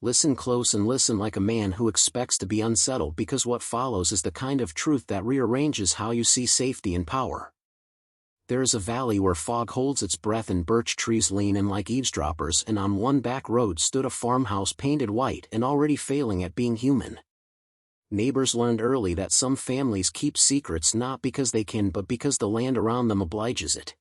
Listen close and listen like a man who expects to be unsettled, because what follows is the kind of truth that rearranges how you see safety and power. There is a valley where fog holds its breath and birch trees lean in like eavesdroppers, and on one back road stood a farmhouse painted white and already failing at being human. Neighbors learned early that some families keep secrets not because they can but because the land around them obliges it.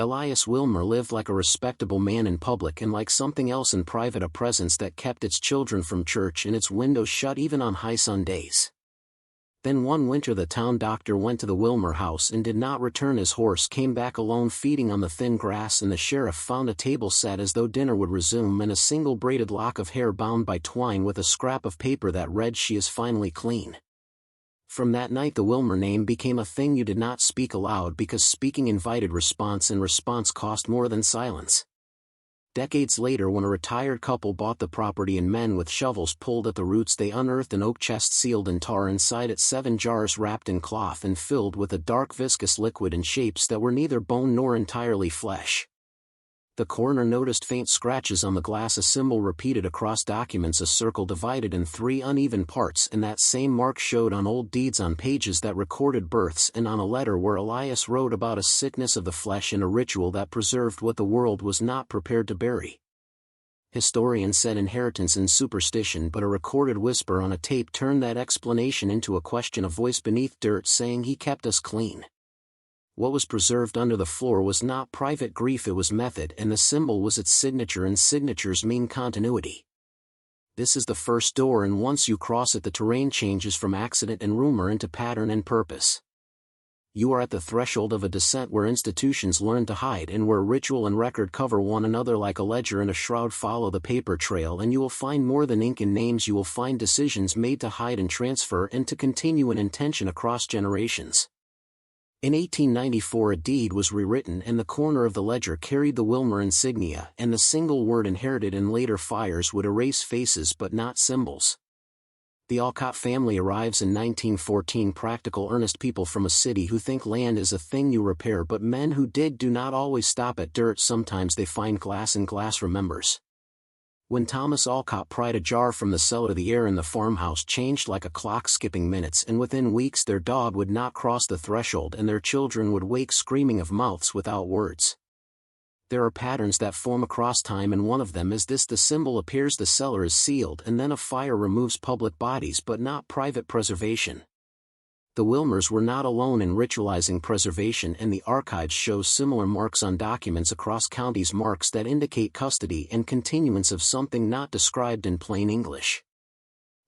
Elias Wilmer lived like a respectable man in public and like something else in private, a presence that kept its children from church and its windows shut even on high sun days. Then one winter the town doctor went to the Wilmer house and did not return. His horse came back alone feeding on the thin grass, and the sheriff found a table set as though dinner would resume and a single braided lock of hair bound by twine with a scrap of paper that read, "She is finally clean." From that night the Wilmer name became a thing you did not speak aloud, because speaking invited response and response cost more than silence. Decades later, when a retired couple bought the property and men with shovels pulled at the roots, they unearthed an oak chest sealed in tar, inside it 7 jars wrapped in cloth and filled with a dark viscous liquid in shapes that were neither bone nor entirely flesh. The coroner noticed faint scratches on the glass, a symbol repeated across documents, a circle divided in 3 uneven parts, and that same mark showed on old deeds, on pages that recorded births, and on a letter where Elias wrote about a sickness of the flesh and a ritual that preserved what the world was not prepared to bury. Historians said inheritance and superstition, but a recorded whisper on a tape turned that explanation into a question, a voice beneath dirt saying, "He kept us clean." What was preserved under the floor was not private grief, it was method, and the symbol was its signature, and signatures mean continuity. This is the first door, and once you cross it the terrain changes from accident and rumor into pattern and purpose. You are at the threshold of a descent where institutions learn to hide and where ritual and record cover one another like a ledger and a shroud. Follow the paper trail and you will find more than ink and names. You will find decisions made to hide and transfer and to continue an intention across generations. In 1894 a deed was rewritten and the corner of the ledger carried the Wilmer insignia, and the single word inherited in later fires would erase faces but not symbols. The Alcott family arrives in 1914, practical, earnest people from a city who think land is a thing you repair, but men who dig do not always stop at dirt. Sometimes they find glass, and glass remembers. When Thomas Alcott pried a jar from the cellar, the air in the farmhouse changed like a clock, skipping minutes, and within weeks their dog would not cross the threshold and their children would wake screaming of mouths without words. There are patterns that form across time, and one of them is this: the symbol appears, the cellar is sealed, and then a fire removes public bodies but not private preservation. The Wilmers were not alone in ritualizing preservation, and the archives show similar marks on documents across counties, marks that indicate custody and continuance of something not described in plain English.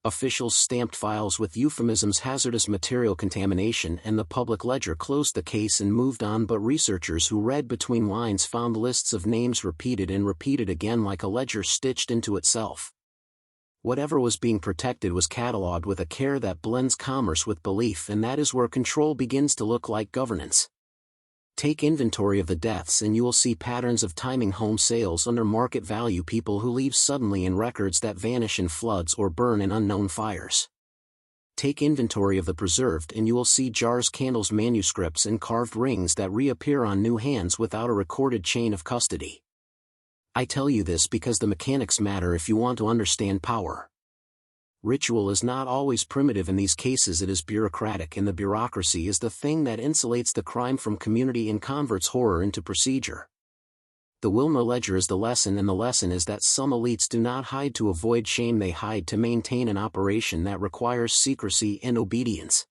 Officials stamped files with euphemisms, hazardous material contamination, and the public ledger closed the case and moved on, but researchers who read between lines found lists of names repeated and repeated again, like a ledger stitched into itself. Whatever was being protected was catalogued with a care that blends commerce with belief, and that is where control begins to look like governance. Take inventory of the deaths and you will see patterns of timing: home sales under market value, people who leave suddenly, and records that vanish in floods or burn in unknown fires. Take inventory of the preserved and you will see jars, candles, manuscripts, and carved rings that reappear on new hands without a recorded chain of custody. I tell you this because the mechanics matter if you want to understand power. Ritual is not always primitive in these cases, it is bureaucratic, and the bureaucracy is the thing that insulates the crime from community and converts horror into procedure. The Wilmer ledger is the lesson, and the lesson is that some elites do not hide to avoid shame, they hide to maintain an operation that requires secrecy and obedience.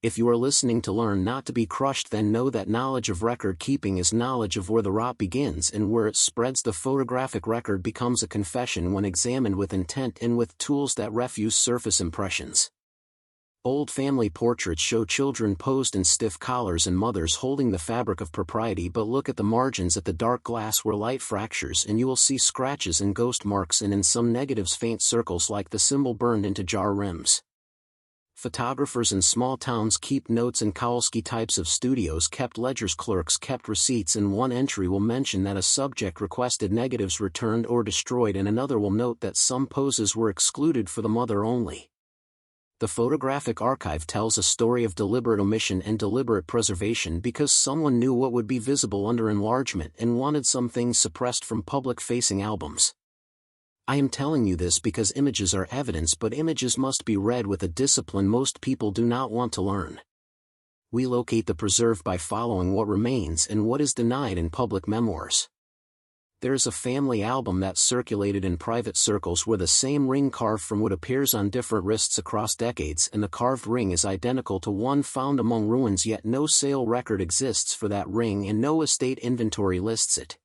If you are listening to learn, not to be crushed, then know that knowledge of record keeping is knowledge of where the rot begins and where it spreads. The photographic record becomes a confession when examined with intent and with tools that refuse surface impressions. Old family portraits show children posed in stiff collars and mothers holding the fabric of propriety, but look at the margins, at the dark glass where light fractures, and you will see scratches and ghost marks, and in some negatives faint circles like the symbol burned into jar rims. Photographers in small towns keep notes, and Kowalski types of studios kept ledgers, clerks kept receipts, and one entry will mention that a subject requested negatives returned or destroyed, and another will note that some poses were excluded for the mother only. The photographic archive tells a story of deliberate omission and deliberate preservation because someone knew what would be visible under enlargement and wanted some things suppressed from public-facing albums. I am telling you this because images are evidence, but images must be read with a discipline most people do not want to learn. We locate the preserved by following what remains and what is denied in public memoirs. There is a family album that circulated in private circles where the same ring carved from wood appears on different wrists across decades, and the carved ring is identical to one found among ruins, yet no sale record exists for that ring and no estate inventory lists it.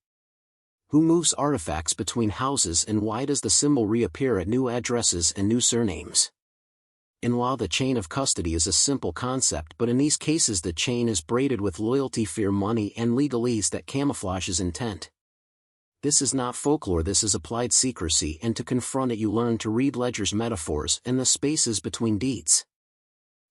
Who moves artifacts between houses, and why does the symbol reappear at new addresses and new surnames? In law, the chain of custody is a simple concept, but in these cases the chain is braided with loyalty, fear, money, and legalese that camouflages intent. This is not folklore, this is applied secrecy, and to confront it you learn to read ledgers, metaphors, and the spaces between deeds.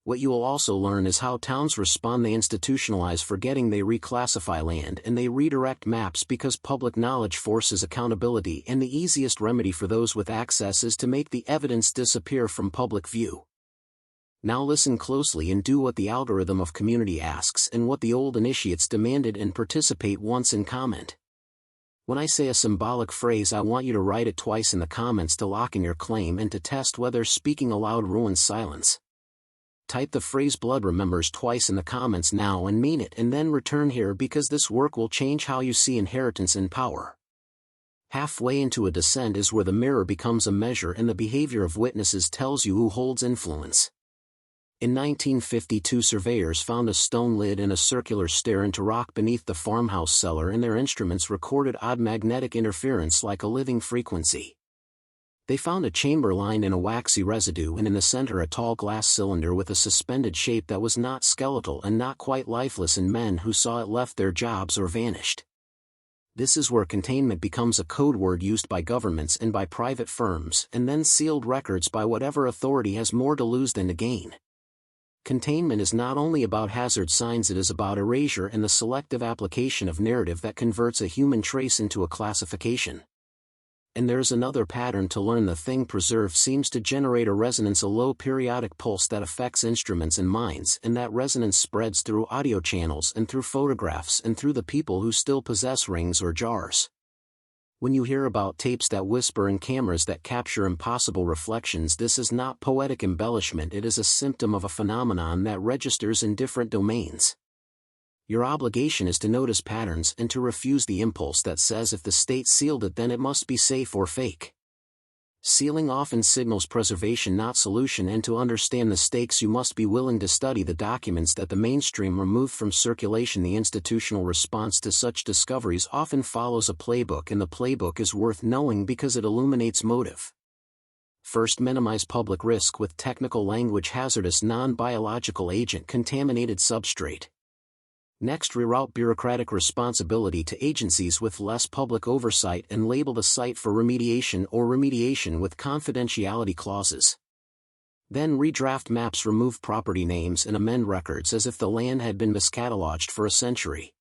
What you will also learn is how towns respond. They institutionalize forgetting, they reclassify land, and they redirect maps because public knowledge forces accountability, and the easiest remedy for those with access is to make the evidence disappear from public view. Now listen closely and do what the algorithm of community asks and what the old initiates demanded, and participate once and comment. When I say a symbolic phrase, I want you to write it twice in the comments to lock in your claim and to test whether speaking aloud ruins silence. Type the phrase blood remembers twice in the comments now and mean it, and then return here, because this work will change how you see inheritance and power. Halfway into a descent is where the mirror becomes a measure and the behavior of witnesses tells you who holds influence. In 1952, surveyors found a stone lid and a circular stair into rock beneath the farmhouse cellar, and their instruments recorded odd magnetic interference like a living frequency. They found a chamber lined in a waxy residue, and in the center a tall glass cylinder with a suspended shape that was not skeletal and not quite lifeless, and men who saw it left their jobs or vanished. This is where containment becomes a code word used by governments and by private firms, and then sealed records by whatever authority has more to lose than to gain. Containment is not only about hazard signs, it is about erasure and the selective application of narrative that converts a human trace into a classification. And there's another pattern to learn. The thing preserved seems to generate a resonance, a low periodic pulse that affects instruments and minds, and that resonance spreads through audio channels and through photographs and through the people who still possess rings or jars. When you hear about tapes that whisper and cameras that capture impossible reflections, this is not poetic embellishment, it is a symptom of a phenomenon that registers in different domains. Your obligation is to notice patterns and to refuse the impulse that says if the state sealed it then it must be safe or fake. Sealing often signals preservation, not solution, and to understand the stakes you must be willing to study the documents that the mainstream removed from circulation. The institutional response to such discoveries often follows a playbook, and the playbook is worth knowing because it illuminates motive. First, minimize public risk with technical language: hazardous, non-biological agent, contaminated substrate. Next, reroute bureaucratic responsibility to agencies with less public oversight and label the site for remediation or remediation with confidentiality clauses. Then redraft maps, remove property names, and amend records as if the land had been miscataloged for a century.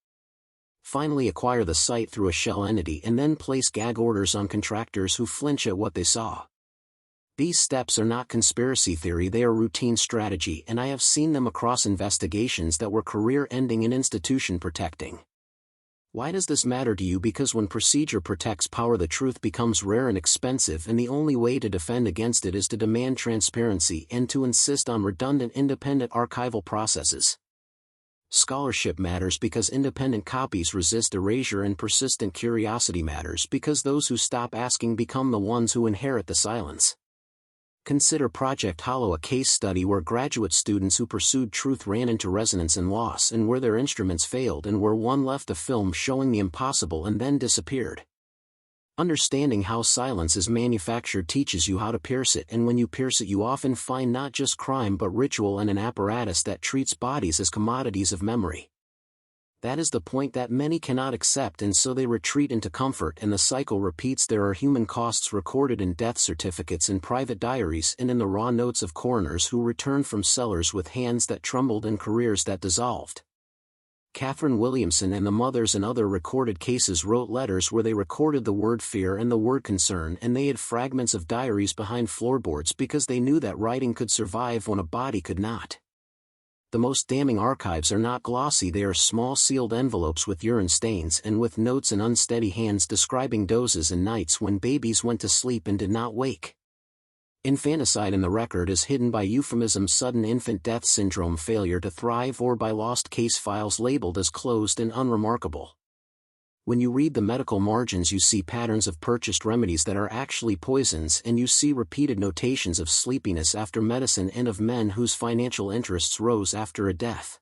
Finally, acquire the site through a shell entity and then place gag orders on contractors who flinch at what they saw. These steps are not conspiracy theory, they are routine strategy, and I have seen them across investigations that were career-ending and institution-protecting. Why does this matter to you? Because when procedure protects power, the truth becomes rare and expensive, and the only way to defend against it is to demand transparency and to insist on redundant independent archival processes. Scholarship matters because independent copies resist erasure, and persistent curiosity matters because those who stop asking become the ones who inherit the silence. Consider Project Hollow, a case study where graduate students who pursued truth ran into resonance and loss, and where their instruments failed, and where one left a film showing the impossible and then disappeared. Understanding how silence is manufactured teaches you how to pierce it, and when you pierce it you often find not just crime but ritual and an apparatus that treats bodies as commodities of memory. That is the point that many cannot accept, and so they retreat into comfort, and the cycle repeats. There are human costs recorded in death certificates and private diaries, and in the raw notes of coroners who returned from cellars with hands that trembled and careers that dissolved. Catherine Williamson and the mothers in other recorded cases wrote letters where they recorded the word fear and the word concern, and they hid fragments of diaries behind floorboards because they knew that writing could survive when a body could not. The most damning archives are not glossy, they are small sealed envelopes with urine stains and with notes in unsteady hands describing dozes and nights when babies went to sleep and did not wake. Infanticide in the record is hidden by euphemism sudden infant death syndrome failure to thrive or by lost case files labeled as closed and unremarkable. When you read the medical margins you see patterns of purchased remedies that are actually poisons, and you see repeated notations of sleepiness after medicine and of men whose financial interests rose after a death.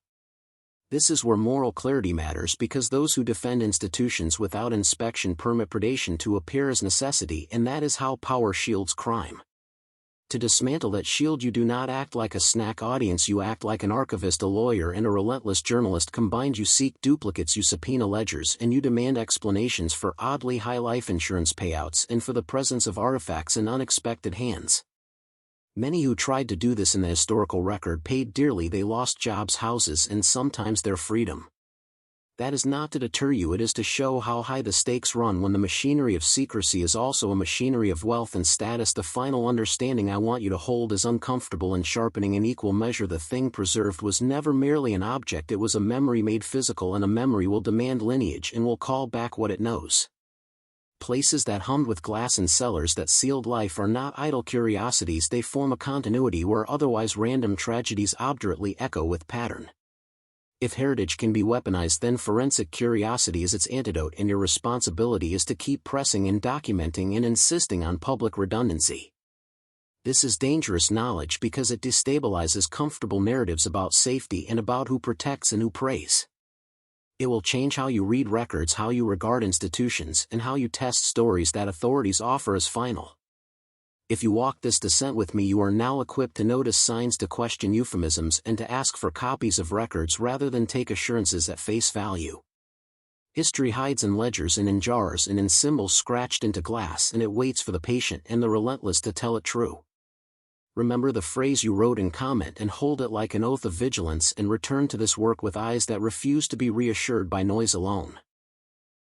This is where moral clarity matters, because those who defend institutions without inspection permit predation to appear as necessity, and that is how power shields crime. To dismantle that shield you do not act like a snack audience, you act like an archivist, a lawyer and a relentless journalist combined. You seek duplicates, you subpoena ledgers, and you demand explanations for oddly high life insurance payouts and for the presence of artifacts in unexpected hands. Many who tried to do this in the historical record paid dearly. They lost jobs, houses, and sometimes their freedom. That is not to deter you, it is to show how high the stakes run when the machinery of secrecy is also a machinery of wealth and status. The final understanding I want you to hold is uncomfortable and sharpening in equal measure. The thing preserved was never merely an object, it was a memory made physical, and a memory will demand lineage and will call back what it knows. Places that hummed with glass and cellars that sealed life are not idle curiosities, they form a continuity where otherwise random tragedies obdurately echo with pattern. If heritage can be weaponized, then forensic curiosity is its antidote, and your responsibility is to keep pressing and documenting and insisting on public redundancy. This is dangerous knowledge because it destabilizes comfortable narratives about safety and about who protects and who preys. It will change how you read records, how you regard institutions, and how you test stories that authorities offer as final. If you walk this descent with me, you are now equipped to notice signs, to question euphemisms, and to ask for copies of records rather than take assurances at face value. History hides in ledgers and in jars and in symbols scratched into glass, and it waits for the patient and the relentless to tell it true. Remember the phrase you wrote in comment and hold it like an oath of vigilance, and return to this work with eyes that refuse to be reassured by noise alone.